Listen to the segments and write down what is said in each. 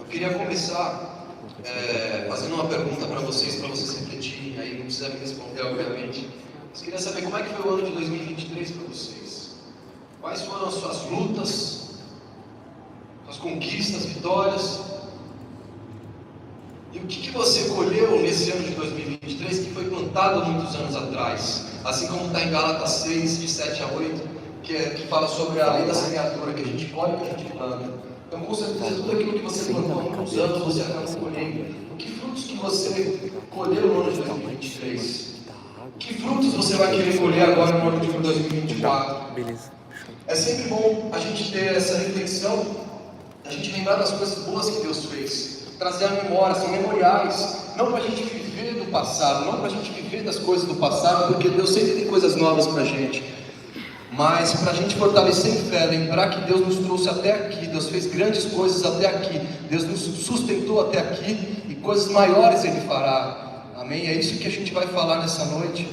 Queria começar fazendo uma pergunta para vocês refletirem, aí não precisa me responder, obviamente. Mas queria saber como é que foi o ano de 2023 para vocês. Quais foram as suas lutas, suas conquistas, vitórias? E o que você colheu nesse ano de 2023 que foi plantado muitos anos atrás? Assim como está em Gálatas 6, de 7 a 8, que fala sobre a lei da semeadura, que a gente colhe, que a gente planta. Então, com certeza, tudo aquilo que você plantou há muitos anos, você acaba colhendo. Que frutos que você colheu no ano de 2023? Que frutos você vai querer colher agora no ano de 2024? É sempre bom a gente ter essa reflexão, a gente lembrar das coisas boas que Deus fez, trazer a memória, são memoriais, não para a gente viver do passado, não para a gente viver das coisas do passado, porque Deus sempre tem coisas novas para a gente. Mas para a gente fortalecer em fé, lembrar que Deus nos trouxe até aqui, Deus fez grandes coisas até aqui, Deus nos sustentou até aqui e coisas maiores Ele fará, amém? É isso que a gente vai falar nessa noite.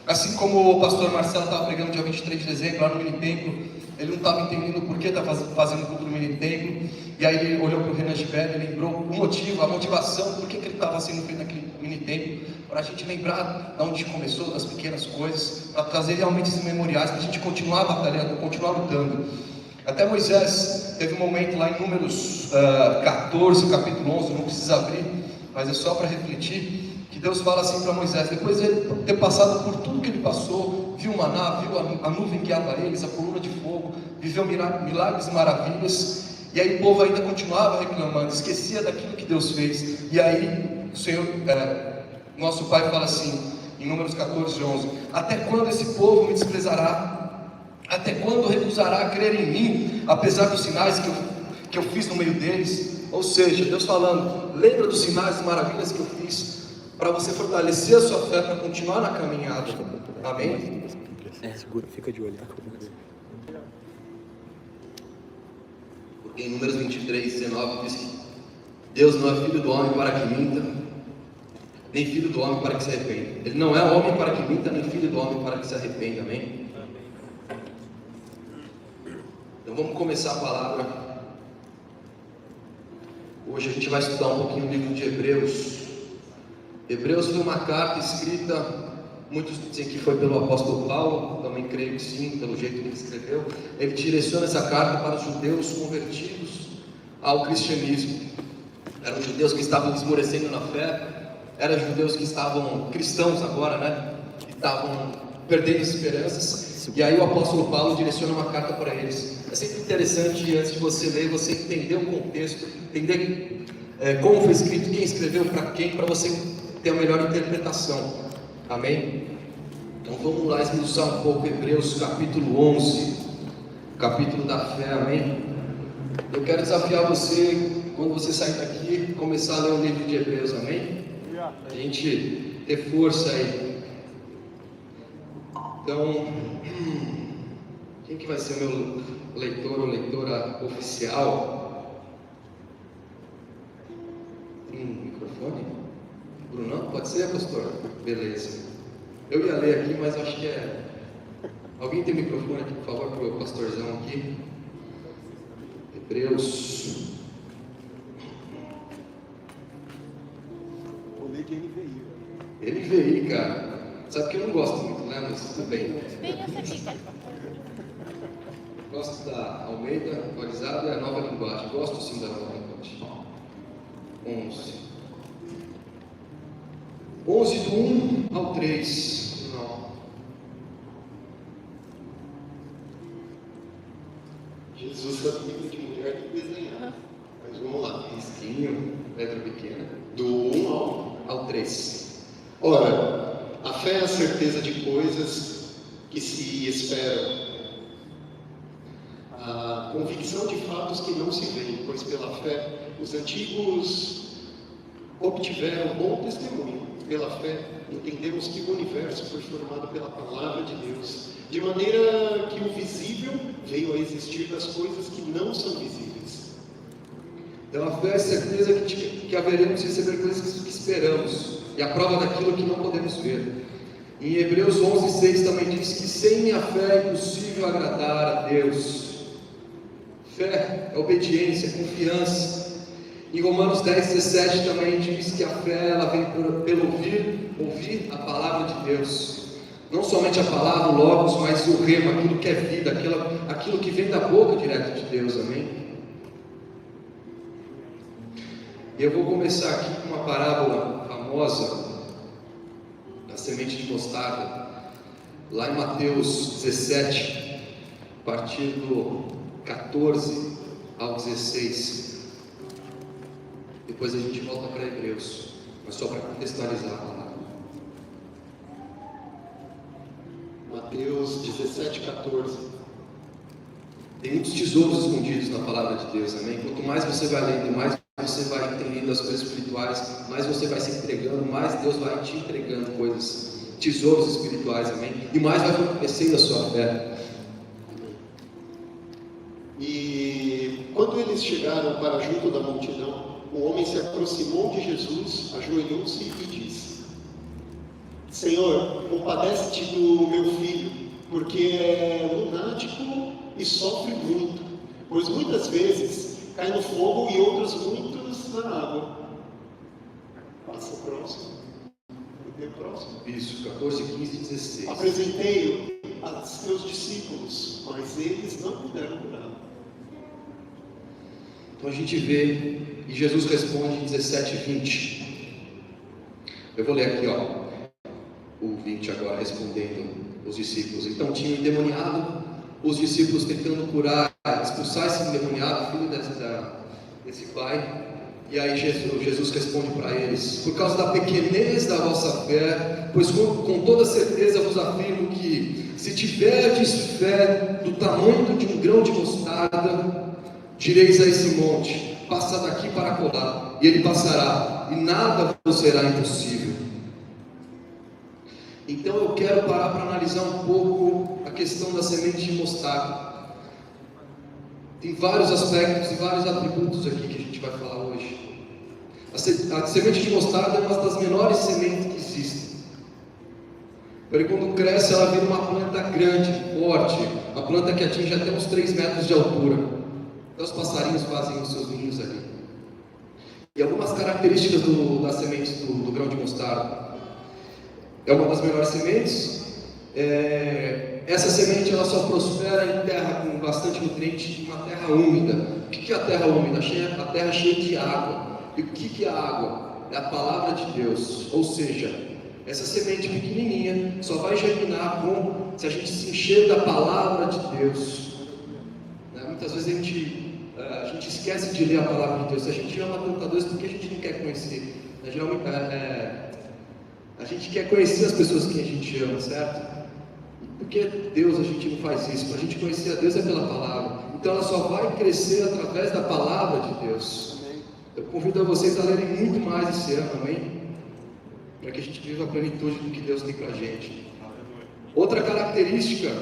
Assim como o pastor Marcelo estava pregando dia 23 de dezembro lá no Mini Templo, ele não estava entendendo por que estava fazendo o culto no Mini Templo, e aí ele olhou para o Renan Gibelli e lembrou o motivo, a motivação, por que ele estava sendo feito naquele Mini Templo, para a gente lembrar de onde começou, das pequenas coisas, para trazer realmente esses memoriais, para a gente continuar batalhando, continuar lutando. Até Moisés teve um momento lá em Números 14, capítulo 11, não precisa abrir, mas é só para refletir, que Deus fala assim para Moisés, depois de ele ter passado por tudo que ele passou, viu o maná, viu a nuvem guiava eles, a coluna de fogo, viveu milagres e maravilhas, e aí o povo ainda continuava reclamando, esquecia daquilo que Deus fez, e aí o Senhor, nosso Pai fala assim, em Números 14, 11, até quando esse povo me desprezará? Até quando recusará a crer em mim, apesar dos sinais que eu fiz no meio deles? Ou seja, Deus falando, lembra dos sinais e maravilhas que eu fiz, para você fortalecer a sua fé, para continuar na caminhada, amém? Segura, fica de olho. Porque em Números 23, 19 diz que Deus não é filho do homem para que minta, nem filho do homem para que se arrependa. Ele não é homem para que minta, nem filho do homem para que se arrependa, amém? Então vamos começar a palavra. Hoje a gente vai estudar um pouquinho o livro de Hebreus. Hebreus foi uma carta escrita, muitos dizem que foi pelo apóstolo Paulo, também creio que sim, pelo jeito que ele escreveu. Ele direciona essa carta para os judeus convertidos ao cristianismo. Eram judeus que estavam esmorecendo na fé, eram judeus que estavam cristãos agora, né? Que estavam perdendo as esperanças. E aí o apóstolo Paulo direciona uma carta para eles. É sempre interessante, antes de você ler, você entender o contexto, entender como foi escrito, quem escreveu, para quem, para você ter a melhor interpretação, amém? Então vamos lá esmiuçar um pouco Hebreus capítulo 11, capítulo da fé, amém? Eu quero desafiar você, quando você sair daqui, começar a ler o livro de Hebreus, amém? A gente ter força aí. Então, quem que vai ser o meu leitor ou leitora oficial? Tem um microfone? Brunão? Pode ser, pastor? Beleza. Eu ia ler aqui, mas acho que é... Alguém tem microfone aqui, por favor, para o pastorzão aqui? Hebreus. Vou ler de NVI. NVI, cara. Sabe que eu não gosto muito, né? Mas tudo bem. Bem essa dica. Gosto da Almeida atualizada e a nova linguagem. Gosto sim da nova linguagem. 11 do 1 ao 3. Não. Jesus foi filho de mulher que desenhar. Mas vamos lá. Risquinho, letra pequena. Do 1 Ao 3. Ora, a fé é a certeza de coisas que se esperam, a convicção de fatos que não se veem, pois pela fé os antigos obtiveram bom testemunho. Pela fé entendemos que o universo foi formado pela palavra de Deus, de maneira que o visível veio a existir das coisas que não são visíveis. Então a fé é a certeza que haveremos de receber coisas que esperamos, e a prova daquilo que não podemos ver. Em Hebreus 11:6 também diz que sem minha fé é impossível agradar a Deus. Fé é obediência, confiança. Em Romanos 10:17 também diz que a fé ela vem pelo ouvir a palavra de Deus. Não somente a palavra, o logos, mas o rema, aquilo que é vida, aquilo que vem da boca direto de Deus, amém? E eu vou começar aqui com uma parábola famosa da semente de mostarda, lá em Mateus 17, a partir do 14 ao 16. Depois a gente volta para Hebreus, mas só para contextualizar a palavra. Mateus 17, 14. Tem muitos tesouros escondidos na palavra de Deus, amém? Quanto mais você vai lendo, mais você vai entendendo as coisas espirituais, mais você vai se entregando, mais Deus vai te entregando coisas, tesouros espirituais, amém? E mais vai fortalecendo a sua fé. E quando eles chegaram para junto da multidão, o homem se aproximou de Jesus, ajoelhou-se e disse: Senhor, compadece-te do meu filho, porque é lunático e sofre muito, pois muitas vezes cai no fogo e outras muitas na água. Passa o próximo. O próximo. Isso, 14, 15 e 16. Apresentei-o a seus discípulos, mas eles não puderam curá-lo. Então a gente vê, e Jesus responde em 17 e 20. Eu vou ler aqui, o 20 agora, respondendo os discípulos. Então tinha um endemoniado, os discípulos tentando curar, expulsar esse endemoniado, filho desse pai. E aí Jesus responde para eles: por causa da pequenez da vossa fé, pois com toda certeza vos afirmo que, se tiverdes fé do tamanho de um grão de mostarda, direis a esse monte: passa daqui para colar, e ele passará, e nada vos será impossível. Então eu quero parar para analisar um pouco a questão da semente de mostarda. Tem vários aspectos e vários atributos aqui que a gente vai falar hoje. A semente de mostarda é uma das menores sementes que existem. Porque quando cresce ela vira uma planta grande, forte, uma planta que atinge até uns 3 metros de altura. Então os passarinhos fazem os seus ninhos ali. E algumas características da semente do grão de mostarda. É uma das melhores sementes. Essa semente ela só prospera em terra com bastante nutriente, uma terra úmida. O que é a terra úmida? A terra cheia de água. E o que é a água? É a palavra de Deus. Ou seja, essa semente pequenininha só vai germinar se a gente se encher da palavra de Deus. Muitas vezes a gente esquece de ler a palavra de Deus. A gente ama tanto a Deus porque a gente não quer conhecer. Geralmente a gente quer conhecer as pessoas que a gente ama, certo? Porque Deus a gente não faz isso. Para a gente conhecer a Deus é pela palavra. Então ela só vai crescer através da palavra de Deus. Eu convido a vocês a lerem muito mais esse ano, amém? Para que a gente viva a plenitude do que Deus tem para a gente. Outra característica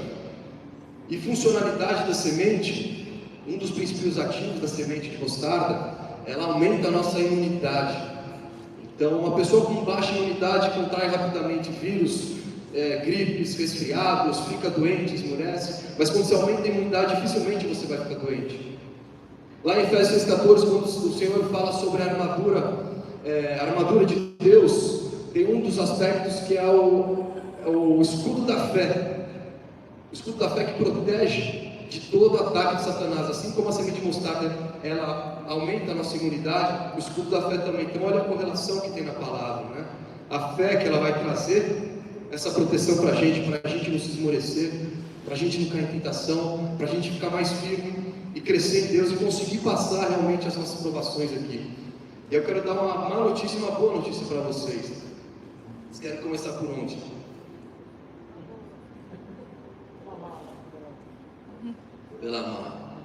e funcionalidade da semente, um dos princípios ativos da semente de mostarda, ela aumenta a nossa imunidade. Então, uma pessoa com baixa imunidade contrai rapidamente vírus, gripes, resfriados, fica doente, esmurece. Mas quando você aumenta a imunidade, dificilmente você vai ficar doente. Lá em Efésios 14, quando o Senhor fala sobre a armadura de Deus, tem um dos aspectos que é o escudo da fé. O escudo da fé que protege de todo ataque de Satanás. Assim como a semente de mostarda ela aumenta a nossa imunidade, o escudo da fé também. Então olha a correlação que tem na palavra, né? A fé que ela vai trazer essa proteção para a gente não se esmorecer, para a gente não cair em tentação, para a gente ficar mais firme e crescer em Deus e conseguir passar realmente as nossas provações aqui. E eu quero dar uma má notícia e uma boa notícia para vocês. Vocês querem começar por onde? Pela má.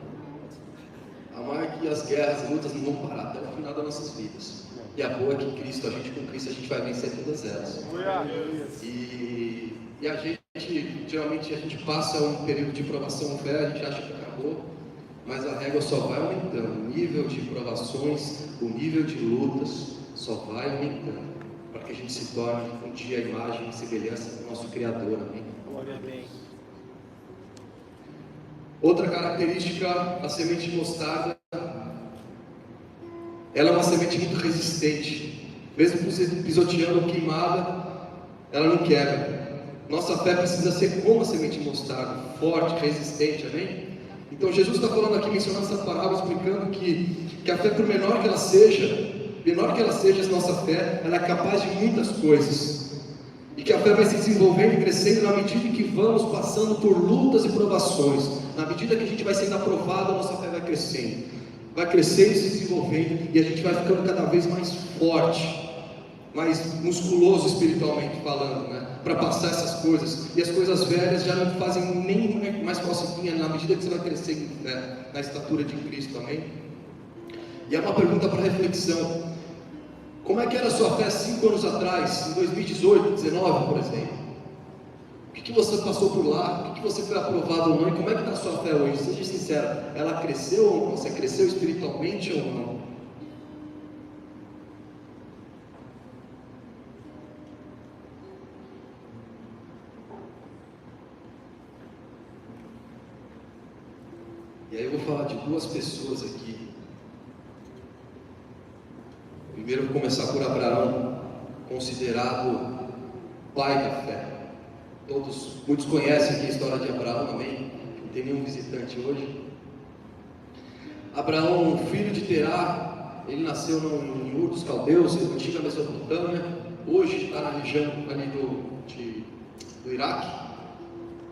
A má é que as guerras e lutas não vão parar até o final das nossas vidas. E a boa é que Cristo, a gente com Cristo, a gente vai vencer todas elas. E a gente, geralmente a gente passa um período de provação velha, a gente acha que acabou, mas a régua só vai aumentando. O nível de provações, o nível de lutas só vai aumentando, para que a gente se torne um dia a imagem e semelhança do nosso Criador. Amém? Glória a Deus. Outra característica da semente de mostarda Ela é uma semente muito resistente, mesmo pisoteando ou queimada, ela não quebra. Nossa fé precisa ser como a semente de mostarda, forte, resistente, amém? Então Jesus está falando aqui, mencionando essa parábola, explicando que a fé, por menor que ela seja, a nossa fé, ela é capaz de muitas coisas. E que a fé vai se desenvolvendo e crescendo na medida em que vamos passando por lutas e provações. Na medida que a gente vai sendo aprovado, a nossa fé vai crescendo. Vai crescendo e se desenvolvendo, e a gente vai ficando cada vez mais forte, mais musculoso espiritualmente falando, né? Para passar essas coisas. E as coisas velhas já não fazem nem mais cosquinha na medida que você vai crescendo, né? Na estatura de Cristo, amém? E é uma pergunta para reflexão. Como é que era a sua fé 5 anos atrás, em 2018, 2019, por exemplo? O que você passou por lá? O que você foi aprovado ou não? E como é que está a sua fé hoje? Seja sincero, ela cresceu ou não? Você cresceu espiritualmente ou não? E aí eu vou falar de duas pessoas aqui. Primeiro eu vou começar por Abraão, considerado pai da fé. Muitos conhecem aqui a história de Abraão, amém? Não tem nenhum visitante hoje. Abraão, filho de Terá, ele nasceu em Ur dos Caldeus, na antiga Mesopotâmia, hoje está na região ali do Iraque.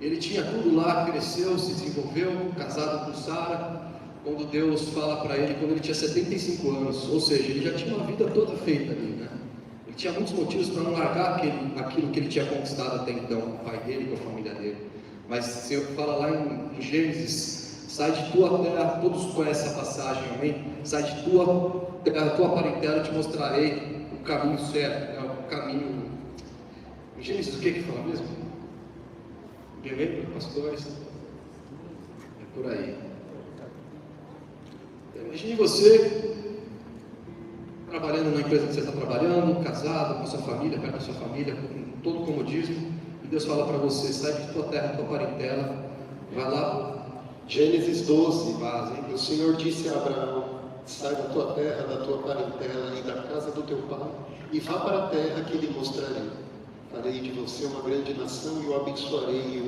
Ele tinha tudo lá, cresceu, se desenvolveu, casado com Sara, quando Deus fala para ele, quando ele tinha 75 anos, ou seja, ele já tinha uma vida toda feita ali, né? Ele tinha muitos motivos para não largar aquilo que ele tinha conquistado até então, com o pai dele, com a família dele. Mas o Senhor fala lá em Gênesis, sai de tua terra, todos conhecem essa passagem, amém? Sai de tua terra, tua parentela, eu te mostrarei o caminho certo, né? O caminho... Em Gênesis o que fala mesmo? Alguém lembra, pastores? É por aí. Imagine você trabalhando na empresa que você está trabalhando, casado, com a sua família, perto da sua família, com todo o comodismo, e Deus fala para você, sai de tua terra, tua parentela, vai lá. Gênesis 12, o Senhor disse a Abraão, sai da tua terra, da tua parentela e da casa do teu pai, e vá para a terra que lhe mostrarei. Farei de você uma grande nação e o abençoarei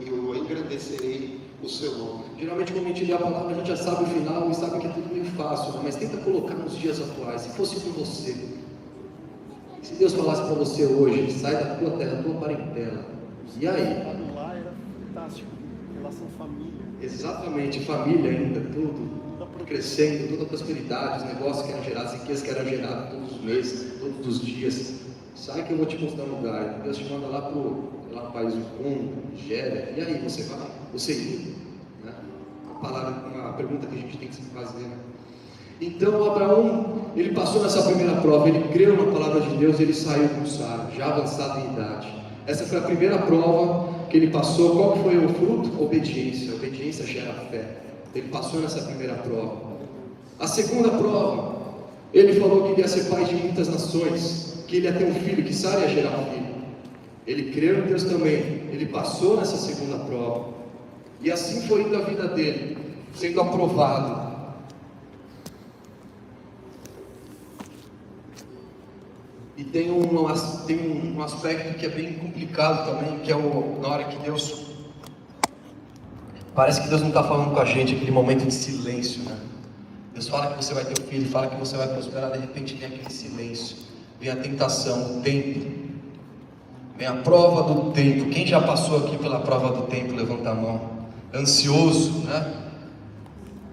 e o engrandecerei o seu nome. Geralmente quando a gente lê a palavra a gente já sabe o final e sabe que é tudo meio fácil, né? Mas tenta colocar nos dias atuais, se fosse por você, se Deus falasse para você hoje, sai da tua terra, da tua parentela, e aí? Lá era fantástico, relação família. Exatamente, família ainda, tudo crescendo, toda a prosperidade, os negócios que eram gerados, riquezas que eram geradas todos os meses, todos os dias. Sai que eu vou te mostrar um lugar. Deus te manda lá para o país do Congo, Nigéria, e aí você vai? Você iria? Né? Uma pergunta que a gente tem que se fazer. Né? Então Abraão, ele passou nessa primeira prova, ele creu na palavra de Deus, ele saiu com Sara, já avançado em idade. Essa foi a primeira prova que ele passou. Qual foi o fruto? Obediência. A obediência gera fé. Ele passou nessa primeira prova. A segunda prova, ele falou que ele ia ser pai de muitas nações, que ele ia ter um filho, que Sara ia gerar um filho. Ele creu em Deus também, ele passou nessa segunda prova, e assim foi indo a vida dele, sendo aprovado. E tem um aspecto que é bem complicado também, que é na hora que Deus... Parece que Deus não está falando com a gente, aquele momento de silêncio, né? Deus fala que você vai ter um filho, fala que você vai prosperar, de repente vem aquele silêncio, vem a tentação, o tempo, vem a prova do tempo. Quem já passou aqui pela prova do tempo, levanta a mão. Ansioso, né?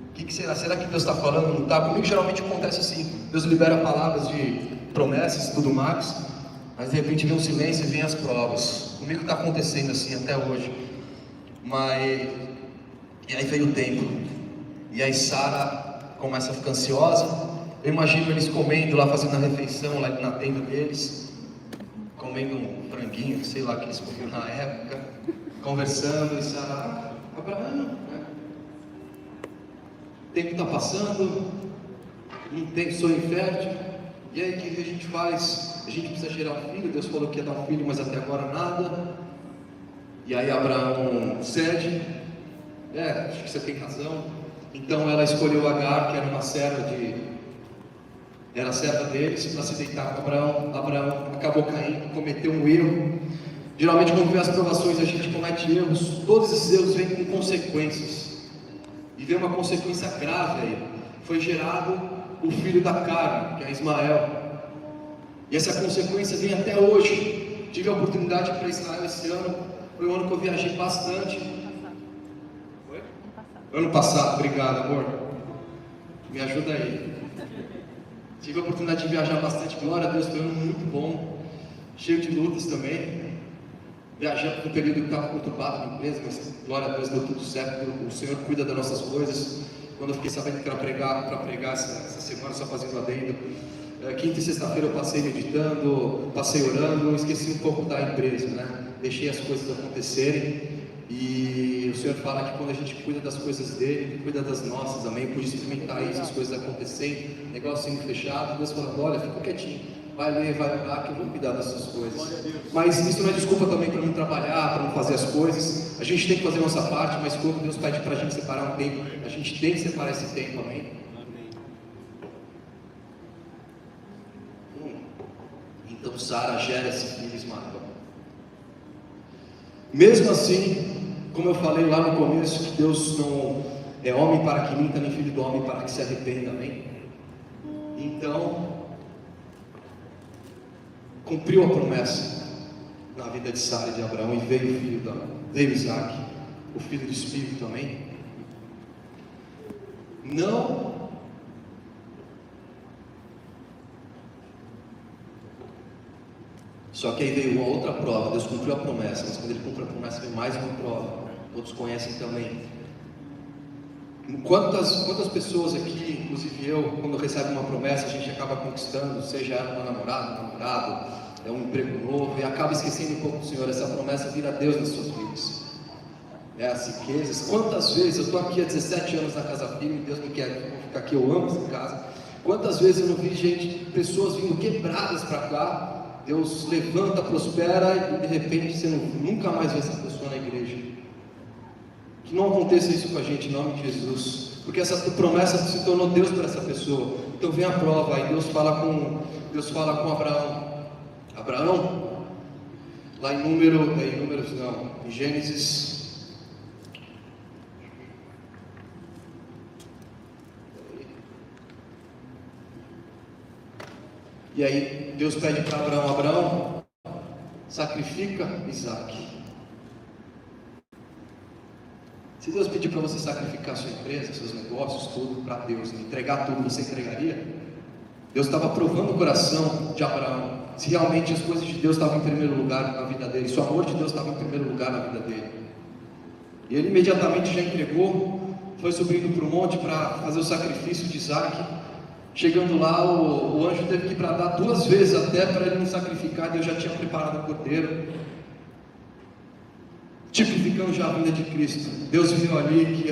O que será? Será que Deus está falando? Não está? Comigo geralmente acontece assim, Deus libera palavras de promessas e tudo mais, mas de repente vem um silêncio e vem as provas. Comigo está acontecendo assim até hoje. E aí veio o tempo, e aí Sara começa a ficar ansiosa. Eu imagino eles comendo lá, fazendo a refeição lá na tenda deles, comendo um franguinho, sei lá, que eles comiam na época, conversando, e Sara, Abraão, né? O tempo está passando, não tem sonho fértil, e aí o que a gente faz? A gente precisa gerar um filho. Deus falou que ia dar um filho, mas até agora nada. E aí Abraão cede, acho que você tem razão. Então ela escolheu Agar, que era uma serva era serva deles, para se deitar com Abraão. Abraão acabou caindo, cometeu um erro. Geralmente, quando vem as provações, a gente comete erros. Todos esses erros vêm com consequências, e vem uma consequência grave aí. Foi gerado o filho da carne, que é Ismael, e essa consequência vem até hoje. Tive a oportunidade para Israel esse ano, foi um ano que eu viajei bastante. Foi? Ano passado, obrigado, amor. Me ajuda aí. Tive a oportunidade de viajar bastante, glória a Deus, foi um ano muito bom, cheio de lutas também. Viajamos por um período que estava conturbado na empresa, mas glória a Deus, deu tudo certo. O Senhor cuida das nossas coisas. Quando eu fiquei sabendo que era para pregar essa semana, só fazendo adendo, quinta e sexta-feira eu passei meditando, passei orando, esqueci um pouco da empresa, né? Deixei as coisas acontecerem, e o Senhor fala que quando a gente cuida das coisas dele, Ele cuida das nossas, amém? Eu pude experimentar isso, as coisas acontecerem, negócio sendo fechado, Deus falando, olha, fica quietinho, vai ler, vai orar, que eu vou cuidar dessas coisas. Mas isso não é desculpa também para não trabalhar, para não fazer as coisas. A gente tem que fazer a nossa parte, mas quando Deus pede para a gente separar um tempo, a gente tem que separar esse tempo, amém? Então Sara gera esse filho Ismael. Mesmo assim, como eu falei lá no começo, que Deus não é homem para que minta, nem filho do homem para que se arrependa, amém? Então, cumpriu a promessa na vida de Sara e de Abraão, e veio Isaac, o filho do Espírito, amém? Não só que aí veio uma outra prova. Deus cumpriu a promessa, mas quando Ele cumpre a promessa, vem mais uma prova. Todos conhecem também. Quantas pessoas aqui, inclusive eu, quando recebe uma promessa, a gente acaba conquistando, seja uma namorada, um namorado, um emprego novo, e acaba esquecendo um pouco do Senhor. Essa promessa vira Deus nas suas vidas. As riquezas. Quantas vezes eu estou aqui há 17 anos na casa firme, Deus me quer ficar aqui, eu amo essa casa. Quantas vezes eu não vi pessoas vindo quebradas para cá, Deus levanta, prospera, e de repente você nunca mais vê essa pessoa na igreja. Que não aconteça isso com a gente, em nome de Jesus, porque essa promessa se tornou Deus para essa pessoa. Então vem a prova, aí Deus fala com Abraão, lá em Gênesis. E aí Deus pede para Abraão, sacrifica Isaac. Se Deus pedir para você sacrificar sua empresa, seus negócios, tudo para Deus, entregar tudo, você entregaria? Deus estava provando o coração de Abraão, se realmente as coisas de Deus estavam em primeiro lugar na vida dele, se o amor de Deus estava em primeiro lugar na vida dele. E ele imediatamente já entregou, foi subindo para o monte para fazer o sacrifício de Isaac. Chegando lá, o anjo teve que bradar 2 vezes até para ele não sacrificar. Deus já tinha preparado o cordeiro, tipificando já a vinda de Cristo. Deus viu ali que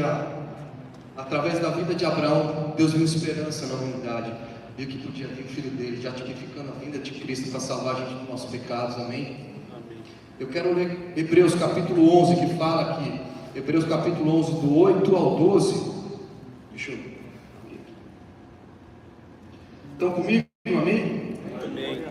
através da vida de Abraão, Deus viu esperança na humanidade, viu que podia vir o filho dele, já tipificando a vinda de Cristo para salvar a gente dos nossos pecados, amém? Eu quero ler Hebreus capítulo 11, que fala aqui, Hebreus capítulo 11, do 8 ao 12. Deixa eu ver. Estão comigo, amém? Amém.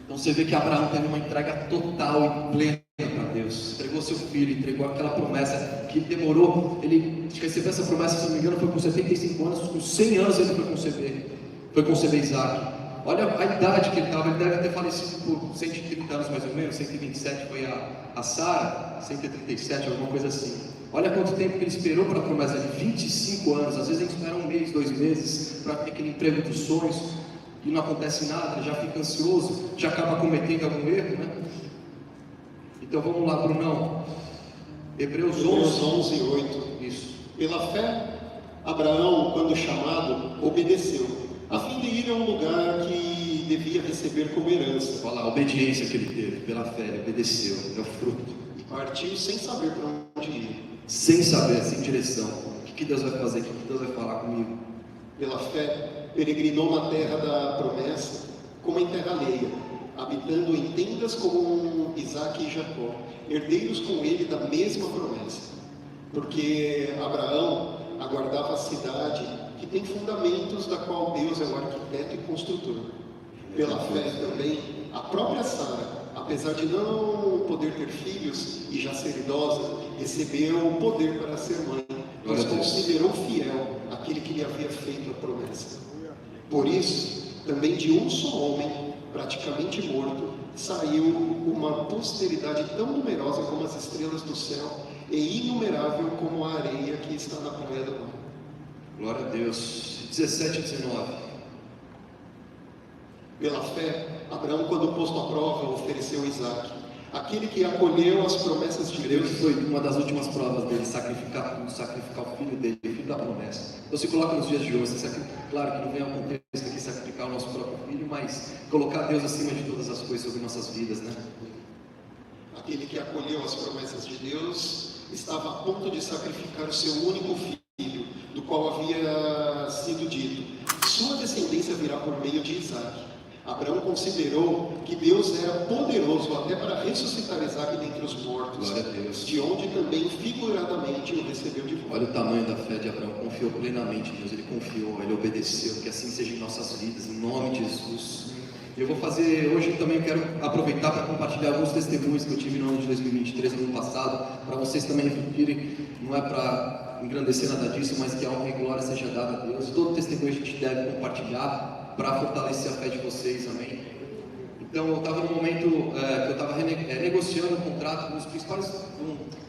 Então você vê que Abraão teve uma entrega total e plena para Deus. Entregou seu filho, entregou aquela promessa que demorou. Ele recebeu essa promessa, se não me engano, foi com 75 anos, com 100 anos ele foi conceber Isaac. Olha a idade que ele estava, ele deve ter falecido por 130 anos mais ou menos, 127 foi a Sara, 137, alguma coisa assim. Olha quanto tempo que ele esperou para a promessa de 25 anos, às vezes a gente espera 1 mês, 2 meses, para ter aquele emprego dos sonhos, e não acontece nada, já fica ansioso, já acaba cometendo algum erro, né? Então vamos lá, Brunão. Hebreus 11, 8. Isso. Pela fé, Abraão, quando chamado, obedeceu, a fim de ir a um lugar que devia receber como herança. Olha lá, a obediência que ele teve, pela fé, ele obedeceu, é o fruto. E partiu sem saber para onde ir. Sem saber, sem direção. O que Deus vai fazer? O que Deus vai falar comigo? Pela fé, peregrinou na terra da promessa, como em terra alheia, habitando em tendas como Isaque e Jacó, herdeiros com ele da mesma promessa. Porque Abraão aguardava a cidade que tem fundamentos, da qual Deus é o arquiteto e construtor. Pela fé também, a própria Sara, apesar de não poder ter filhos e já ser idosa, recebeu o poder para ser mãe, pois considerou fiel aquele que lhe havia feito a promessa. Por isso, também de um só homem, praticamente morto, saiu uma posteridade tão numerosa como as estrelas do céu e inumerável como a areia que está na praia do mar. Glória a Deus. 17 e 19. Pela fé, Abraão, quando posto à prova, ofereceu Isaque, aquele que acolheu as promessas de Deus Deus. foi uma das últimas provas dele, sacrificar o filho dele, o filho da promessa. Então se coloca nos dias de hoje, claro que não vem ao contexto aqui sacrificar o nosso próprio filho, mas colocar Deus acima de todas as coisas sobre nossas vidas, né? Aquele que acolheu as promessas de Deus estava a ponto de sacrificar o seu único filho, do qual havia sido dito: sua descendência virá por meio de Isaque. Abraão considerou que Deus era poderoso até para ressuscitar Isaque dentre os mortos, Glória a Deus. de onde também figuradamente o recebeu de volta. Olha o tamanho da fé de Abraão, confiou plenamente em Deus, ele confiou, ele obedeceu, que assim seja em nossas vidas, em nome de Jesus. Eu vou fazer, hoje também quero aproveitar para compartilhar alguns testemunhos que eu tive no ano de 2023, no ano passado, para vocês também refletirem, não é para engrandecer nada disso, mas que a honra e glória seja dada a Deus. Todo testemunho a gente deve compartilhar para fortalecer a fé de vocês, amém? Então eu estava no momento que eu estava negociando o contrato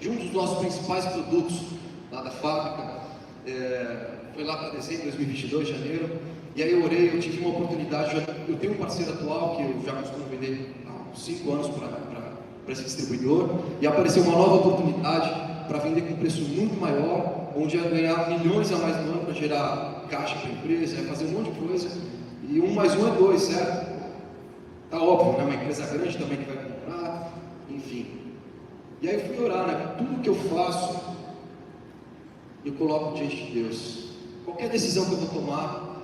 de um dos nossos principais produtos lá da fábrica, foi lá para dezembro de 2022, janeiro, e aí eu orei, eu tive uma oportunidade, eu tenho um parceiro atual que eu já costumo vender há uns 5 anos para esse distribuidor, e apareceu uma nova oportunidade para vender com um preço muito maior, onde ia ganhar milhões a mais no ano para gerar caixa para a empresa, ia fazer um monte de coisa, e 1 mais 1 é 2, certo? Tá óbvio, né? Uma empresa grande também que vai comprar, enfim. E aí eu fui orar, né? Tudo que eu faço, eu coloco diante de Deus. Qualquer decisão que eu vou tomar,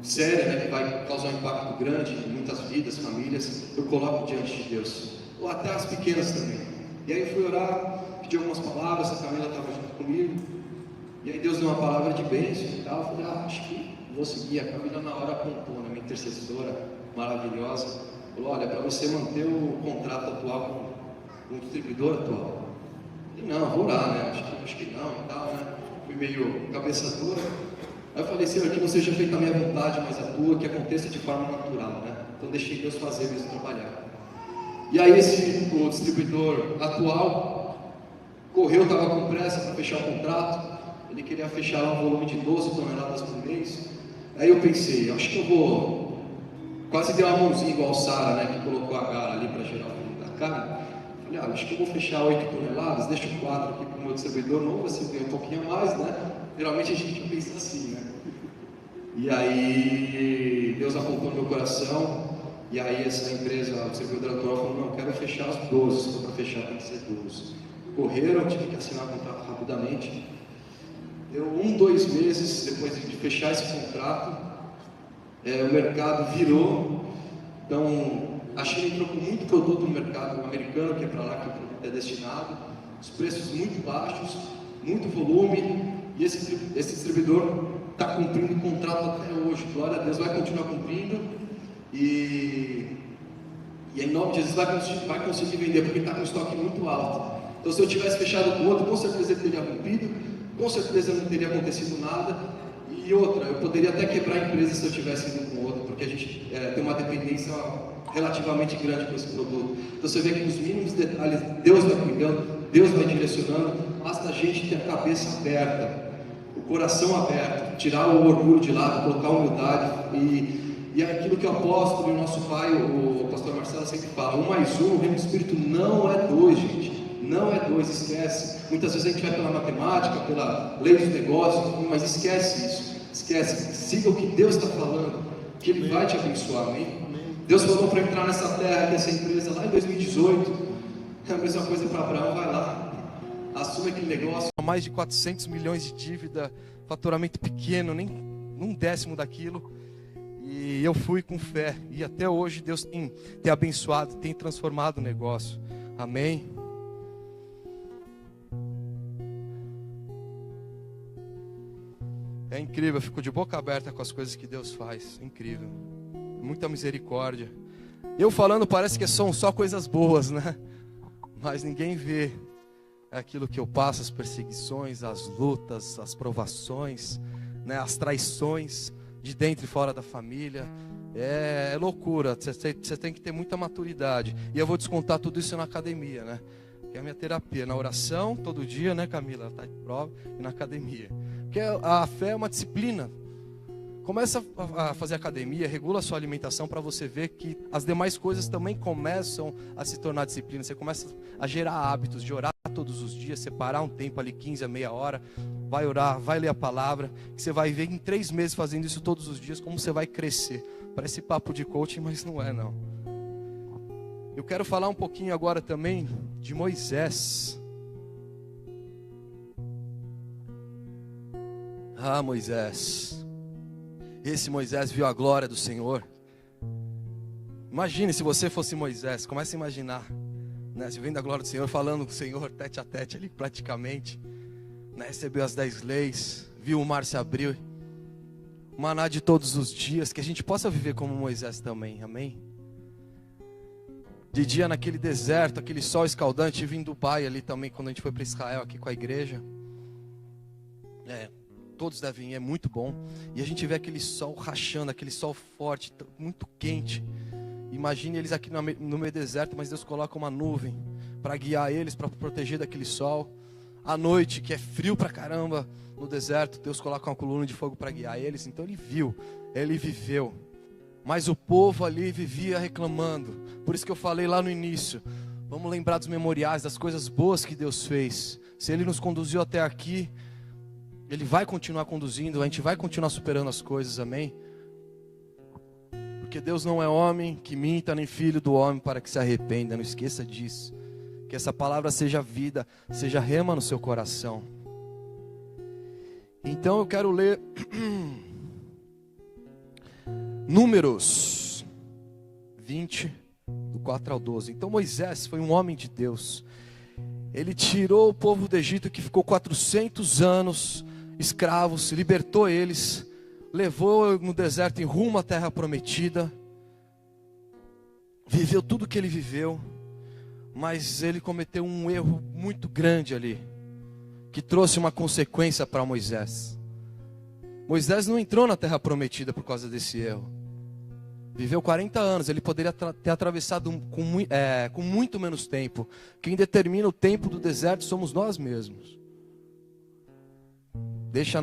séria, né, que vai causar um impacto grande em muitas vidas, famílias, eu coloco diante de Deus. Ou até as pequenas também. E aí eu fui orar, pedi algumas palavras, a Camila estava junto comigo. E aí Deus deu uma palavra de bênção e tal. Eu falei, acho que vou seguir. A Camila na hora apontou, né, minha intercessora maravilhosa. Falou, olha, para você manter o contrato atual com o distribuidor atual. Eu falei, não, vou orar, né? Acho que não e tal, né? Fui meio cabeça dura. Aí eu falei, Senhor, que não seja feita a minha vontade, mas a tua, que aconteça de forma natural, né? Então deixei Deus fazer mesmo trabalhar. E aí o distribuidor atual correu, estava com pressa para fechar o contrato. Ele queria fechar um volume de 12 toneladas por mês. Aí eu pensei, acho que eu vou... Quase dei uma mãozinha igual o Sara, né? Que colocou a cara ali para gerar o volume da carne. Falei, acho que eu vou fechar 8 toneladas, deixa o 4 aqui para o meu distribuidor novo, assim ganha um pouquinho a mais, né? Geralmente a gente pensa assim, né? E aí Deus apontou no meu coração, e aí essa empresa, o distribuidor atual, falou, não, eu quero fechar as 12, se for para fechar tem que ser 12. Correram, tive que assinar o contrato rapidamente. Deu 2 meses depois de fechar esse contrato, o mercado virou. Então a China entrou com muito produto no mercado americano, que é para lá que o produto é destinado, os preços muito baixos, muito volume, e esse distribuidor está cumprindo o contrato até hoje. Glória a Deus, vai continuar cumprindo, e em nome de Jesus vai conseguir vender, porque está com estoque muito alto. Então se eu tivesse fechado com outro, com certeza ele teria cumprido, com certeza não teria acontecido nada. E outra, eu poderia até quebrar a empresa se eu tivesse ido com outro, porque a gente tem uma dependência relativamente grande com esse produto. Então você vê que nos mínimos detalhes Deus vai cuidando, Deus vai direcionando, basta a gente ter a cabeça aberta, o coração aberto, tirar o orgulho de lado, colocar a humildade, e é aquilo que o apóstolo e o nosso pai, o pastor Marcelo sempre fala, 1 mais 1, o reino do Espírito não é 2, gente. Não é 2, esquece. Muitas vezes a gente vai pela matemática, pela lei dos negócios, mas esquece isso. Esquece. Siga o que Deus está falando, que Ele vai te abençoar, amém? Deus falou para entrar nessa terra, dessa empresa lá em 2018. É a mesma coisa para Abraão, vai lá, assume aquele negócio. Mais de 400 milhões de dívida, faturamento pequeno, nem 1/10 daquilo. E eu fui com fé, e até hoje Deus tem abençoado, tem transformado o negócio, amém? É incrível, eu fico de boca aberta com as coisas que Deus faz. É incrível. Muita misericórdia. Eu falando parece que são só coisas boas, né? Mas ninguém vê aquilo que eu passo, as perseguições, as lutas, as provações, né? As traições de dentro e fora da família. É loucura, você tem que ter muita maturidade. E eu vou descontar tudo isso na academia, né? Que é a minha terapia, na oração, todo dia, né, Camila? Ela tá de prova, e na academia. Porque a fé é uma disciplina. Começa a fazer academia, regula a sua alimentação para você ver que as demais coisas também começam a se tornar disciplina. Você começa a gerar hábitos de orar todos os dias, separar um tempo ali, 15 a meia hora, vai orar, vai ler a palavra, que você vai ver em 3 meses fazendo isso todos os dias, como você vai crescer. Parece papo de coaching, mas não é não. Eu quero falar um pouquinho agora também de Moisés. Ah, Moisés. Esse Moisés viu a glória do Senhor. Imagine se você fosse Moisés. Comece a imaginar, né? Você vem da glória do Senhor, falando com o Senhor tete a tete ali praticamente, né? Recebeu as 10 leis, viu o mar se abrir, o maná de todos os dias. Que a gente possa viver como Moisés também, amém? De dia naquele deserto, aquele sol escaldante. Estive em Dubai ali também, quando a gente foi para Israel aqui com a igreja. Todos devem ir, é muito bom. E a gente vê aquele sol rachando, aquele sol forte, muito quente. Imagine eles aqui no meio do deserto, mas Deus coloca uma nuvem para guiar eles, para proteger daquele sol. À noite, que é frio pra caramba no deserto, Deus coloca uma coluna de fogo para guiar eles. Então ele viu, ele viveu. Mas o povo ali vivia reclamando. Por isso que eu falei lá no início, vamos lembrar dos memoriais, das coisas boas que Deus fez. Se Ele nos conduziu até aqui, Ele vai continuar conduzindo, a gente vai continuar superando as coisas, amém? Porque Deus não é homem que minta, nem filho do homem para que se arrependa, não esqueça disso. Que essa palavra seja vida, seja rema no seu coração. Então eu quero ler Números 20, do 4 ao 12. Então Moisés foi um homem de Deus. Ele tirou o povo do Egito, que ficou 400 anos escravos, libertou eles, levou no deserto em rumo à terra prometida, viveu tudo que ele viveu, mas ele cometeu um erro muito grande ali, que trouxe uma consequência para Moisés. Moisés não entrou na terra prometida por causa desse erro. Viveu 40 anos, ele poderia ter atravessado com muito menos tempo. Quem determina o tempo do deserto somos nós mesmos. Deixa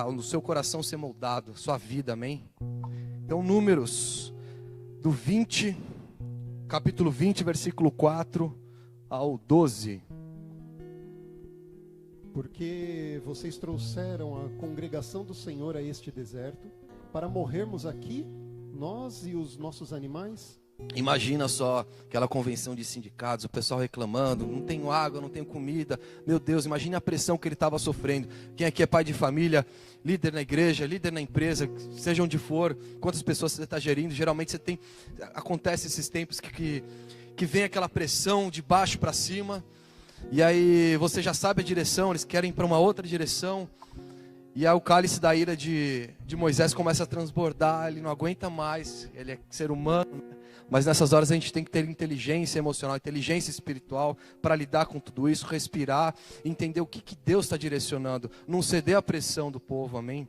o seu coração ser moldado, sua vida, amém? Então Números, capítulo 20, versículo 4 ao 12. Porque vocês trouxeram a congregação do Senhor a este deserto, para morrermos aqui, nós e os nossos animais? Imagina só aquela convenção de sindicatos, o pessoal reclamando, não tenho água, não tenho comida. Meu Deus, imagine a pressão que ele estava sofrendo. Quem aqui é pai de família, líder na igreja, líder na empresa, seja onde for, quantas pessoas você está gerindo, geralmente acontece esses tempos que vem aquela pressão de baixo para cima, e aí você já sabe a direção, eles querem ir para uma outra direção. E aí o cálice da ira de Moisés começa a transbordar, ele não aguenta mais, ele é ser humano, mas nessas horas a gente tem que ter inteligência emocional, inteligência espiritual para lidar com tudo isso, respirar, entender o que Deus está direcionando, não ceder à pressão do povo, amém?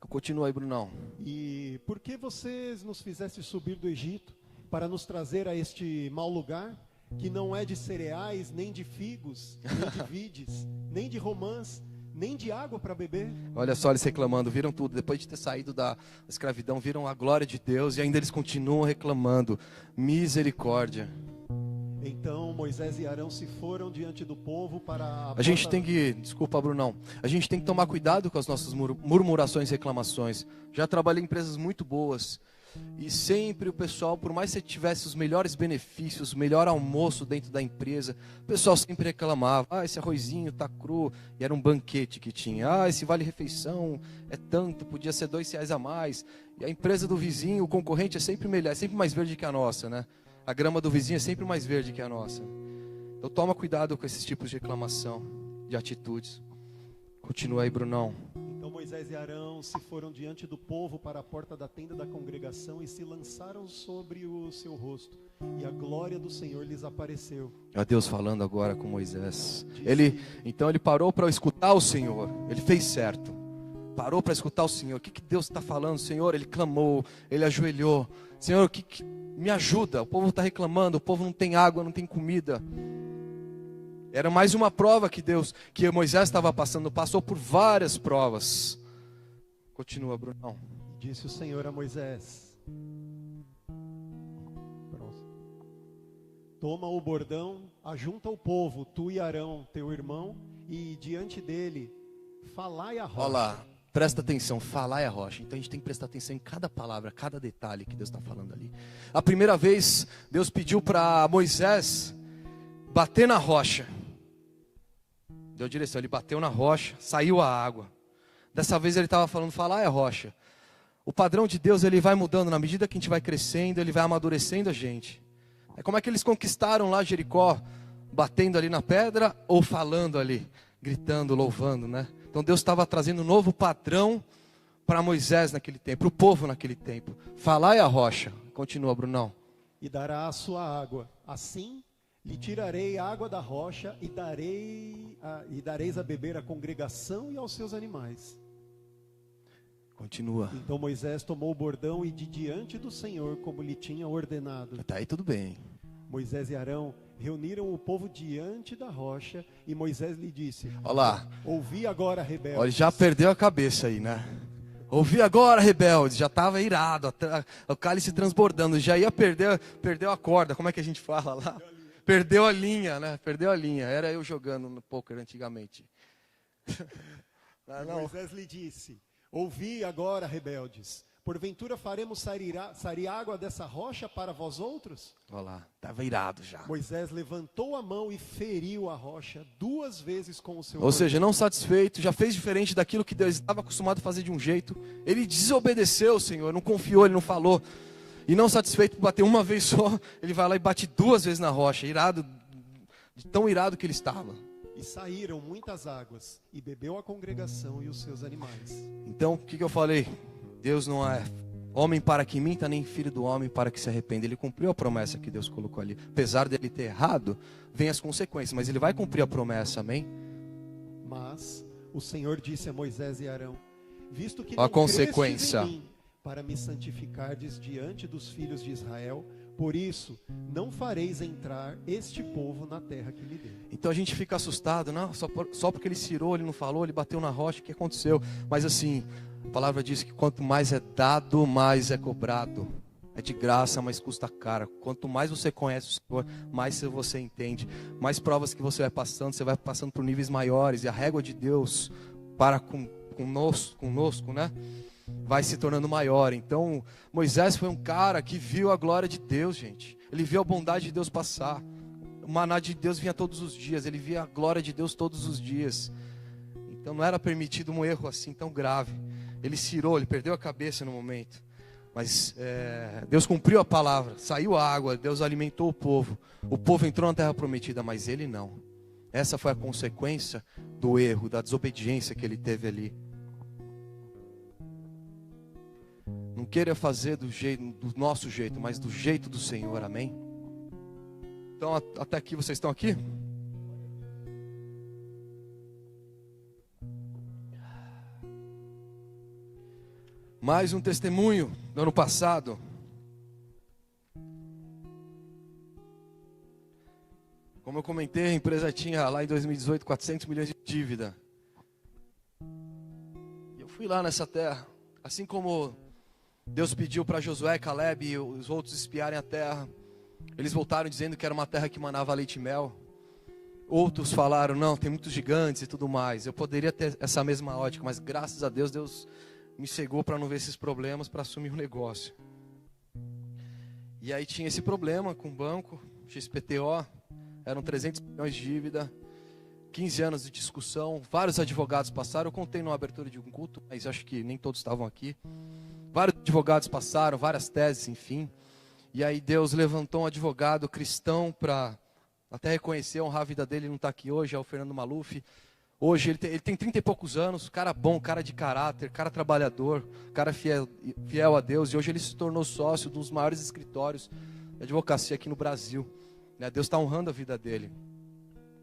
Continua aí, Brunão. E por que vocês nos fizessem subir do Egito para nos trazer a este mau lugar, que não é de cereais, nem de figos, nem de vides, nem de romãs, nem de água para beber? Olha só eles reclamando, viram tudo, depois de ter saído da escravidão, viram a glória de Deus e ainda eles continuam reclamando. Misericórdia. Então Moisés e Arão se foram diante do povo para... A gente tem que, desculpa Brunão, a gente tem que tomar cuidado com as nossas murmurações e reclamações. Já trabalhei em empresas muito boas e sempre o pessoal, por mais que você tivesse os melhores benefícios, o melhor almoço dentro da empresa, o pessoal sempre reclamava: esse arrozinho tá cru, e era um banquete que tinha, esse vale-refeição é tanto, podia ser R$2 a mais, e a empresa do vizinho, o concorrente é sempre melhor, é sempre mais verde que a nossa, né? A grama do vizinho é sempre mais verde que a nossa. Então toma cuidado com esses tipos de reclamação, de atitudes. Continua aí, Brunão. Então Moisés e Arão se foram diante do povo para a porta da tenda da congregação e se lançaram sobre o seu rosto. E a glória do Senhor lhes apareceu. É Deus falando agora com Moisés. Então ele parou para escutar o Senhor. Ele fez certo. Parou para escutar o Senhor. O que Deus está falando, Senhor? Ele clamou, ele ajoelhou. Senhor, me ajuda? O povo está reclamando, o povo não tem água, não tem comida. Era mais uma prova que Moisés estava passando. Passou por várias provas. Continua, Brunão. Disse o Senhor a Moisés: toma o bordão, ajunta o povo, tu e Arão, teu irmão, e diante dele, falai a rocha. Olha lá, presta atenção, falai a rocha. Então a gente tem que prestar atenção em cada palavra, cada detalhe que Deus está falando ali. A primeira vez, Deus pediu para Moisés bater na rocha. Deu direção, ele bateu na rocha, saiu a água. Dessa vez ele estava falando, falai a rocha. O padrão de Deus, ele vai mudando na medida que a gente vai crescendo, ele vai amadurecendo a gente. É como é que eles conquistaram lá Jericó, batendo ali na pedra ou falando ali, gritando, louvando, né? Então Deus estava trazendo um novo padrão para Moisés naquele tempo, para o povo naquele tempo. Falai a rocha. Continua, Brunão. E dará a sua água. Assim lhe tirarei a água da rocha e dareis a beber à congregação e aos seus animais. Continua. Então Moisés tomou o bordão e de diante do Senhor, como lhe tinha ordenado. Tá aí tudo bem. Moisés e Arão reuniram o povo diante da rocha e Moisés lhe disse: Olha lá. Ouvi agora, rebeldes. Olha, já perdeu a cabeça aí, né? Ouvi agora, rebeldes. Já estava irado, o cálice transbordando. Já ia perdeu a corda. Como é que a gente fala lá? Perdeu a linha, né? Perdeu a linha. Era eu jogando no poker antigamente. Não. Moisés lhe disse: ouvi agora, rebeldes. Porventura faremos sair água dessa rocha para vós outros? Olha lá, estava irado já. Moisés levantou a mão e feriu a rocha 2 vezes com o seu Ou seja, não satisfeito, já fez diferente daquilo que Deus estava acostumado a fazer de um jeito. Ele desobedeceu o Senhor, não confiou, ele não falou. E não satisfeito por bater uma vez só, ele vai lá e bate 2 vezes na rocha, irado, de tão irado que ele estava. E saíram muitas águas, e bebeu a congregação e os seus animais. Então, o que eu falei? Deus não é homem para que minta, nem filho do homem para que se arrependa. Ele cumpriu a promessa que Deus colocou ali. Apesar dele ter errado, vem as consequências, mas ele vai cumprir a promessa, amém? Mas o Senhor disse a Moisés e Arão: visto que a não consequência crestes em mim, para me santificardes diante dos filhos de Israel, por isso não fareis entrar este povo na terra que lhe dei. Então a gente fica assustado, não, só porque ele cirou, ele não falou, ele bateu na rocha, o que aconteceu? Mas assim, a palavra diz que quanto mais é dado, mais é cobrado. É de graça, mas custa caro. Quanto mais você conhece o Senhor, mais você entende. Mais provas que você vai passando por níveis maiores. E a régua de Deus para conosco, né? Vai se tornando maior. Então, Moisés foi um cara que viu a glória de Deus, gente. Ele viu a bondade de Deus passar. O maná de Deus vinha todos os dias. Ele via a glória de Deus todos os dias. Então não era permitido um erro assim tão grave. Ele cirou, ele perdeu a cabeça no momento. Mas Deus cumpriu a palavra. Saiu a água, Deus alimentou o povo. O povo entrou na terra prometida, mas ele não. Essa foi a consequência do erro, da desobediência que ele teve ali. Não queira fazer do nosso jeito, mas do jeito do Senhor, amém? Então, até aqui, vocês estão aqui? Mais um testemunho do ano passado. Como eu comentei, a empresa tinha lá em 2018 400 milhões de dívida. E eu fui lá nessa terra, assim como Deus pediu para Josué, Caleb e os outros espiarem a terra. Eles voltaram dizendo que era uma terra que manava leite e mel. Outros falaram, não, tem muitos gigantes e tudo mais. Eu poderia ter essa mesma ótica, mas graças a Deus, Deus me cegou para não ver esses problemas, para assumir o negócio. E aí tinha esse problema com o banco, XPTO, eram 300 milhões de dívida, 15 anos de discussão, vários advogados passaram. Eu contei numa abertura de um culto, mas acho que nem todos estavam aqui. Vários advogados passaram, várias teses, enfim. E aí Deus levantou um advogado cristão para até reconhecer, honrar a vida dele, ele não está aqui hoje, é o Fernando Maluf. Hoje ele tem 30 e poucos anos, cara bom, cara de caráter, cara trabalhador, cara fiel a Deus. E hoje ele se tornou sócio de um dos maiores escritórios de advocacia aqui no Brasil. Deus está honrando a vida dele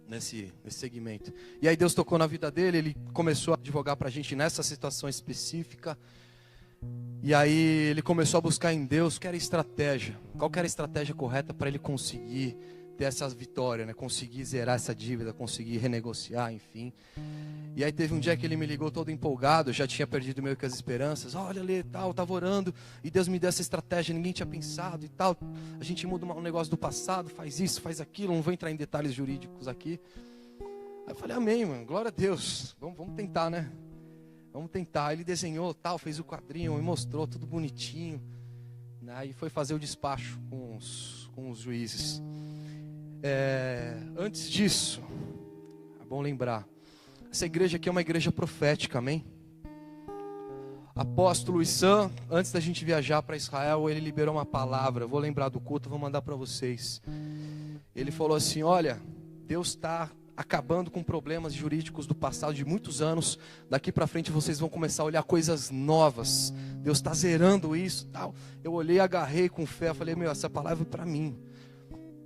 nesse segmento. E aí Deus tocou na vida dele, ele começou a advogar para a gente nessa situação específica. E aí ele começou a buscar em Deus qual era a estratégia correta para ele conseguir ter essa vitória, né? Conseguir zerar essa dívida, conseguir renegociar, enfim. E aí teve um dia que ele me ligou todo empolgado, eu já tinha perdido meio que as esperanças. Olha, Lê, tal, eu estava orando e Deus me deu essa estratégia, ninguém tinha pensado e tal. A gente muda um negócio do passado, faz isso, faz aquilo, não vou entrar em detalhes jurídicos aqui. Aí eu falei, amém, mano, glória a Deus, vamos tentar, né? Vamos tentar. Ele desenhou, tal, fez o quadrinho, me mostrou tudo bonitinho, né? E foi fazer o despacho com os juízes. Antes disso, é bom lembrar, essa igreja aqui é uma igreja profética, amém? Apóstolo Issan, antes da gente viajar para Israel, ele liberou uma palavra, eu vou lembrar do culto, vou mandar para vocês. Ele falou assim, olha, Deus está acabando com problemas jurídicos do passado de muitos anos. Daqui para frente vocês vão começar a olhar coisas novas. Deus está zerando isso, tal. Eu olhei, agarrei com fé, falei, essa palavra é para mim.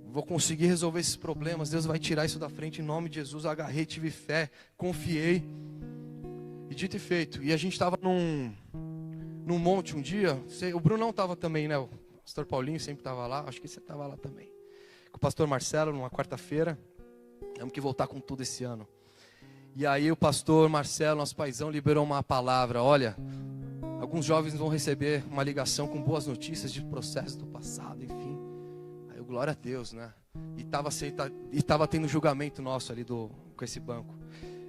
Vou conseguir resolver esses problemas. Deus vai tirar isso da frente em nome de Jesus. Eu agarrei, tive fé, confiei. E dito e feito. E a gente estava num monte um dia. O Brunão estava também, né? O pastor Paulinho sempre estava lá. Acho que você estava lá também. Com o pastor Marcelo, numa quarta-feira. Temos que voltar com tudo esse ano. E aí o pastor Marcelo, nosso paizão, liberou uma palavra. Olha, alguns jovens vão receber uma ligação com boas notícias de processos do passado, enfim. Aí glória a Deus, né? E tava tendo julgamento nosso ali com esse banco.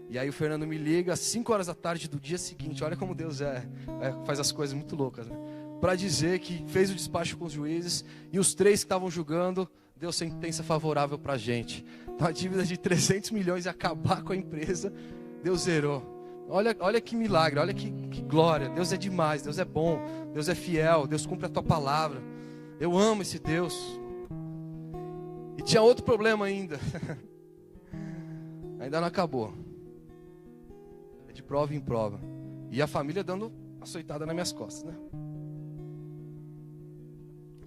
E aí o Fernando me liga às 5 horas da tarde do dia seguinte. Olha como Deus faz as coisas muito loucas, né? Para dizer que fez o despacho com os juízes e os 3 que estavam julgando deu sentença favorável para a gente. Uma dívida de 300 milhões e acabar com a empresa, Deus zerou. Olha que milagre, olha que glória. Deus é demais, Deus é bom, Deus é fiel, Deus cumpre a tua palavra. Eu amo esse Deus. E tinha outro problema ainda. Ainda não acabou. É de prova em prova. E a família dando açoitada nas minhas costas, né?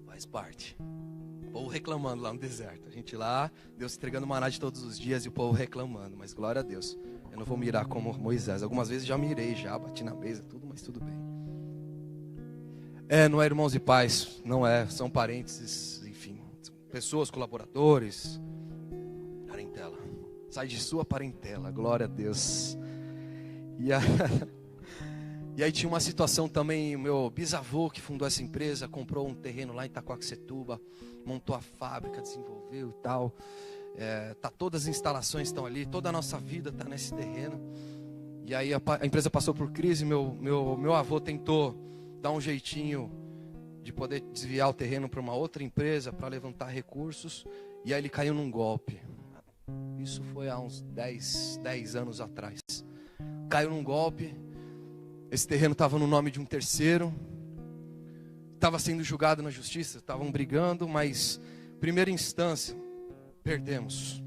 Faz parte. O povo reclamando lá no deserto. A gente lá, Deus entregando maná de todos os dias e o povo reclamando. Mas glória a Deus. Eu não vou mirar como Moisés. Algumas vezes já mirei, já bati na mesa, tudo, mas tudo bem. Não é irmãos e pais, não é. São parentes, enfim. São pessoas, colaboradores. Parentela. Sai de sua parentela, glória a Deus. E aí tinha uma situação também, meu bisavô que fundou essa empresa, comprou um terreno lá em Itacoaxetuba, montou a fábrica, desenvolveu e tal. Todas as instalações estão ali, toda a nossa vida está nesse terreno. E aí a empresa passou por crise, meu avô tentou dar um jeitinho de poder desviar o terreno para uma outra empresa, para levantar recursos, e aí ele caiu num golpe. Isso foi há uns 10 anos atrás. Caiu num golpe. Esse terreno estava no nome de um terceiro, estava sendo julgado na justiça, estavam brigando, mas primeira instância, perdemos.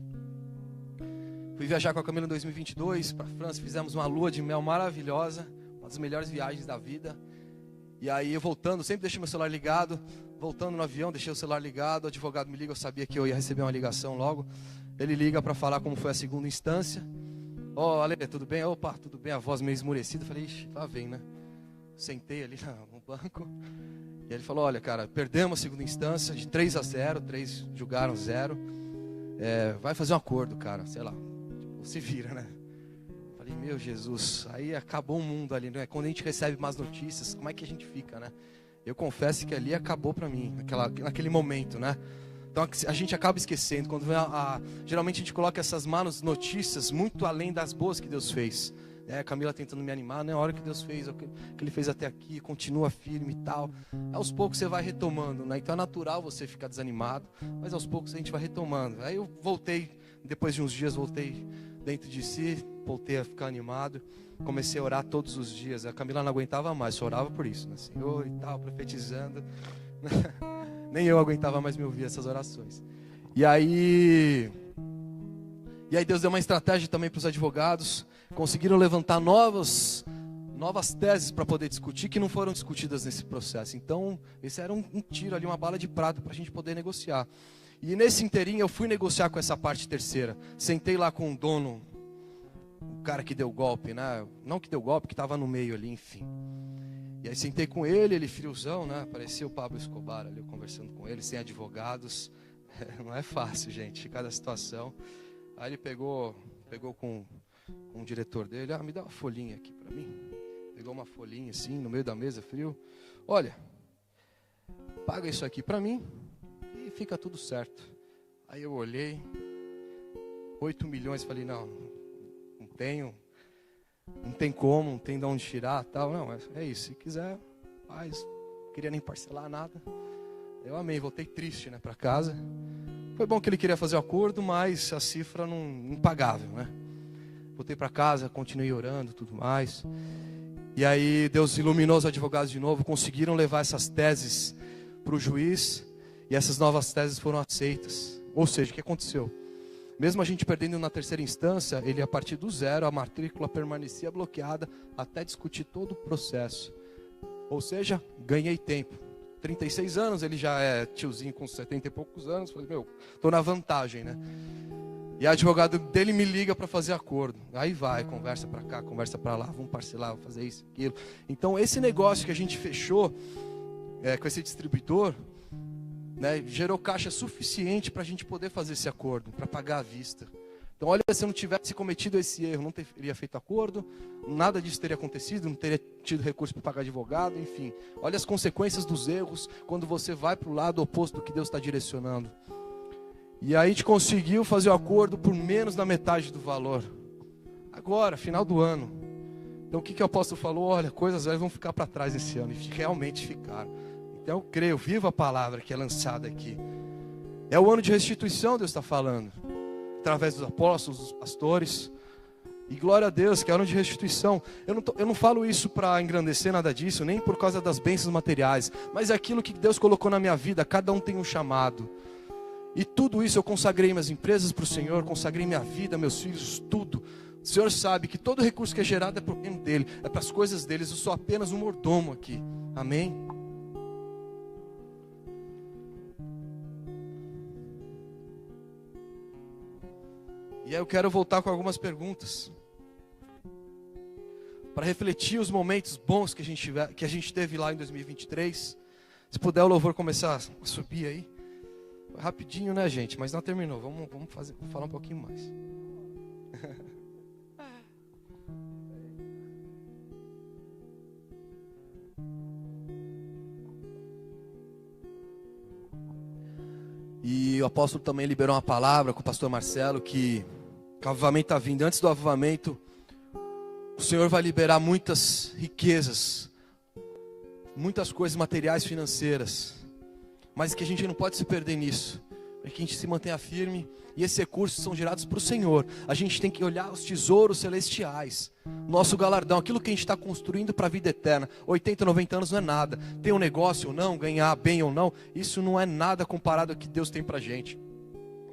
Fui viajar com a Camila em 2022 para a França, fizemos uma lua de mel maravilhosa, uma das melhores viagens da vida. E aí eu voltando, sempre deixei meu celular ligado, voltando no avião, deixei o celular ligado, o advogado me liga, eu sabia que eu ia receber uma ligação logo. Ele liga para falar como foi a segunda instância. Ale, tudo bem? Opa, tudo bem, a voz meio esmurecida. Falei, ixi, lá vem, né? Sentei ali no banco. E ele falou, olha, cara, perdemos a segunda instância de 3-0, 3 julgaram 0. Vai fazer um acordo, cara, sei lá, tipo, se vira, né? Falei, meu Jesus, aí acabou o mundo ali, né? Quando a gente recebe más notícias, como é que a gente fica, né? Eu confesso que ali acabou pra mim, naquele momento, né? Então a gente acaba esquecendo, quando vem geralmente a gente coloca essas más notícias muito além das boas que Deus fez. A Camila tentando me animar, né? A hora que Deus fez, o que Ele fez até aqui, continua firme e tal. Aos poucos você vai retomando, né? Então é natural você ficar desanimado, mas aos poucos a gente vai retomando. Aí eu voltei, depois de uns dias voltei dentro de si, voltei a ficar animado. Comecei a orar todos os dias. A Camila não aguentava mais, só orava por isso, né? Senhor e tal, profetizando. Nem eu aguentava mais me ouvir essas orações. E aí E aí Deus deu uma estratégia também para os advogados. Conseguiram levantar novas teses para poder discutir, que não foram discutidas nesse processo. Então, esse era um tiro ali, uma bala de prata para a gente poder negociar. E nesse inteirinho eu fui negociar com essa parte terceira. Sentei lá com o dono, o cara que deu golpe, né? Não que deu golpe, que estava no meio ali, enfim. E aí sentei com ele friozão, né? Parecia o Pablo Escobar ali, eu conversando com ele, sem advogados. Não é fácil, gente, cada situação. Aí ele pegou com um diretor dele, me dá uma folhinha aqui para mim. Pegou uma folhinha assim, no meio da mesa, frio. Olha, paga isso aqui para mim e fica tudo certo. Aí eu olhei, 8 milhões, falei, não tem como, não tem de onde tirar, tal. Não, é isso, se quiser, faz. Não queria nem parcelar nada. Eu amei, voltei triste, né, para casa. Foi bom que ele queria fazer o acordo, mas a cifra não impagável, né? Voltei para casa, continuei orando, tudo mais. E aí Deus iluminou os advogados de novo, conseguiram levar essas teses para o juiz, e essas novas teses foram aceitas. Ou seja, o que aconteceu? Mesmo a gente perdendo na terceira instância, ele a partir do zero, a matrícula permanecia bloqueada até discutir todo o processo. Ou seja, ganhei tempo. 36 anos, ele já é tiozinho com 70 e poucos anos. Falei, tô na vantagem, né? E a advogado dele me liga para fazer acordo. Aí vai, conversa para cá, conversa para lá, vamos parcelar, vamos fazer isso, aquilo. Então, esse negócio que a gente fechou com esse distribuidor, né, gerou caixa suficiente para a gente poder fazer esse acordo, para pagar à vista. Então, olha, se eu não tivesse cometido esse erro, não teria feito acordo, nada disso teria acontecido, não teria tido recurso para pagar advogado, enfim. Olha as consequências dos erros quando você vai para o lado oposto do que Deus está direcionando. E aí a gente conseguiu fazer o acordo por menos da metade do valor. Agora, final do ano. Então o que o apóstolo falou? Olha, coisas velhas vão ficar para trás esse ano. E realmente ficaram. Então eu creio, viva a palavra que é lançada aqui. É o ano de restituição, Deus está falando. Através dos apóstolos, dos pastores. E glória a Deus, que é ano de restituição. Eu não falo isso para engrandecer nada disso, nem por causa das bênçãos materiais. Mas é aquilo que Deus colocou na minha vida, cada um tem um chamado. E tudo isso eu consagrei minhas empresas para o Senhor, consagrei minha vida, meus filhos, tudo. O Senhor sabe que todo recurso que é gerado é para o reino dele, é para as coisas deles. Eu sou apenas um mordomo aqui. Amém? E aí eu quero voltar com algumas perguntas, para refletir os momentos bons que a gente teve lá em 2023. Se puder o louvor começar a subir aí. Rapidinho, né, gente? Mas não terminou. Vamos falar um pouquinho mais. E o apóstolo também liberou uma palavra com o pastor Marcelo que o avivamento está vindo. Antes do avivamento, o Senhor vai liberar muitas riquezas, muitas coisas materiais, financeiras. Mas que a gente não pode se perder nisso. É que a gente se mantenha firme. E esses recursos são gerados para o Senhor. A gente tem que olhar os tesouros celestiais. Nosso galardão, aquilo que a gente está construindo para a vida eterna. 80, 90 anos não é nada. Ter um negócio ou não, ganhar bem ou não, isso não é nada comparado ao que Deus tem para a gente.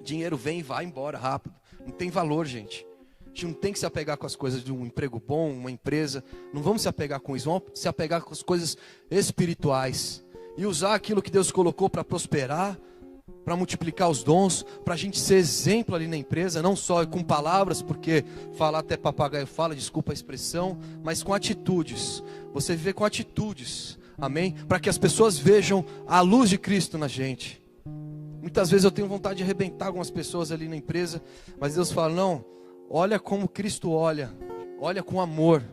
Dinheiro vem e vai embora rápido. Não tem valor, gente. A gente não tem que se apegar com as coisas de um emprego bom, uma empresa. Não vamos se apegar com isso. Vamos se apegar com as coisas espirituais. E usar aquilo que Deus colocou para prosperar, para multiplicar os dons, para a gente ser exemplo ali na empresa, não só com palavras, porque falar até papagaio fala, desculpa a expressão, mas com atitudes. Você viver com atitudes, amém? Para que as pessoas vejam a luz de Cristo na gente. Muitas vezes eu tenho vontade de arrebentar algumas pessoas ali na empresa, mas Deus fala, não, olha como Cristo olha com amor,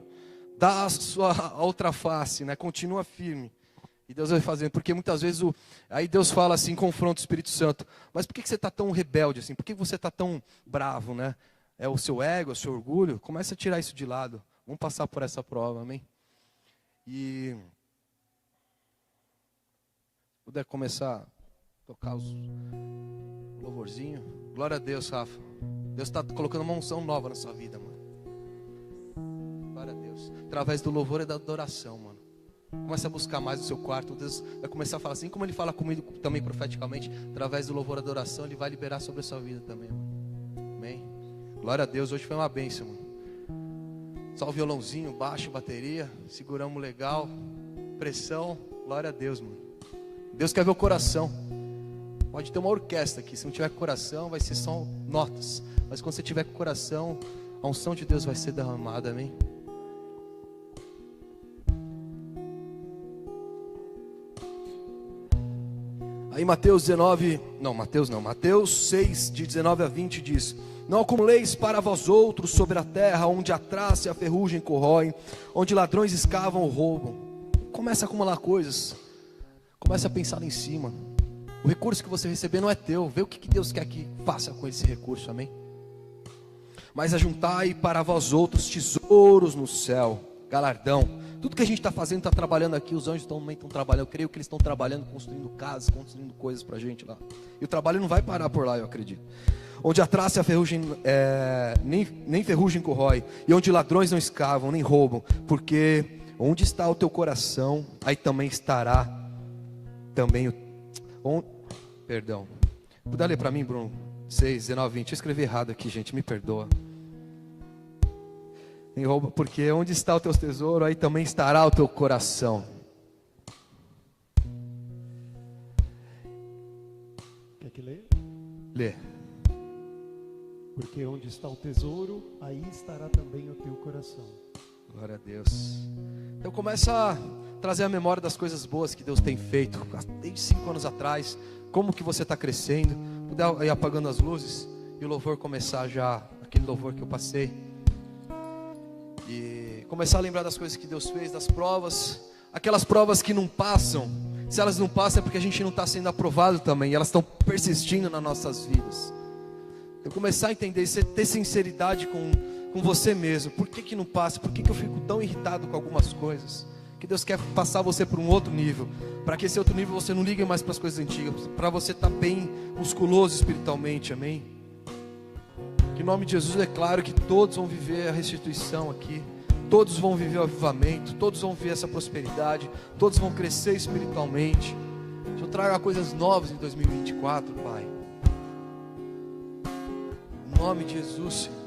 dá a sua outra face, né? Continua firme. E Deus vai fazendo, porque muitas vezes aí Deus fala assim, confronta o Espírito Santo. Mas por que você está tão rebelde assim? Por que você está tão bravo, né? É o seu ego, é o seu orgulho? Começa a tirar isso de lado. Vamos passar por essa prova, amém? E se puder começar a tocar o louvorzinho. Glória a Deus, Rafa. Deus está colocando uma unção nova na sua vida, mano. Glória a Deus. Através do louvor e da adoração, mano. Comece a buscar mais o seu quarto. Deus vai começar a falar assim, como Ele fala comigo também profeticamente, através do louvor e adoração, Ele vai liberar sobre a sua vida também. Amém? Glória a Deus, hoje foi uma bênção, mano. Só o violãozinho, baixo, bateria, seguramos legal, pressão, glória a Deus, mano. Deus quer ver o coração. Pode ter uma orquestra aqui, se não tiver coração vai ser só notas, mas quando você tiver com coração, a unção de Deus vai ser derramada, amém? Aí Mateus 6, de 19 a 20 diz: não acumuleis para vós outros sobre a terra, onde a traça e a ferrugem corroem, onde ladrões escavam ou roubam. Começa a acumular coisas, começa a pensar lá em cima. O recurso que você receber não é teu, vê o que Deus quer que faça com esse recurso, amém? Mas ajuntai para vós outros tesouros no céu, galardão. Tudo que a gente está fazendo, está trabalhando aqui, os anjos também estão trabalhando, eu creio que eles estão trabalhando, construindo casas, construindo coisas para a gente lá. E o trabalho não vai parar por lá, eu acredito. Onde a traça e a ferrugem, nem ferrugem corrói, e onde ladrões não escavam, nem roubam, porque onde está o teu coração, aí também estará também Puder ler para mim, Bruno? 6, 19, 20, eu escrevi errado aqui, gente, me perdoa. Nem rouba, porque onde está o teu tesouro, aí também estará o teu coração. Quer que lê? Lê. Porque onde está o tesouro, aí estará também o teu coração. Glória a Deus. Então começa a trazer a memória das coisas boas que Deus tem feito desde 5 anos atrás. Como que você está crescendo. Puder ir apagando as luzes e o louvor começar já, aquele louvor que eu passei. E começar a lembrar das coisas que Deus fez, das provas. Aquelas provas que não passam. Se elas não passam é porque a gente não está sendo aprovado também. E elas estão persistindo nas nossas vidas. Eu começar a entender, ter sinceridade com você mesmo. Por que não passa? Por que eu fico tão irritado com algumas coisas? Que Deus quer passar você para um outro nível. Para que esse outro nível você não ligue mais para as coisas antigas. Para você estar bem musculoso espiritualmente, amém? Que em nome de Jesus é claro que todos vão viver a restituição aqui. Todos vão viver o avivamento. Todos vão viver essa prosperidade. Todos vão crescer espiritualmente. Que o Senhor traga coisas novas em 2024, Pai. Em nome de Jesus, Senhor.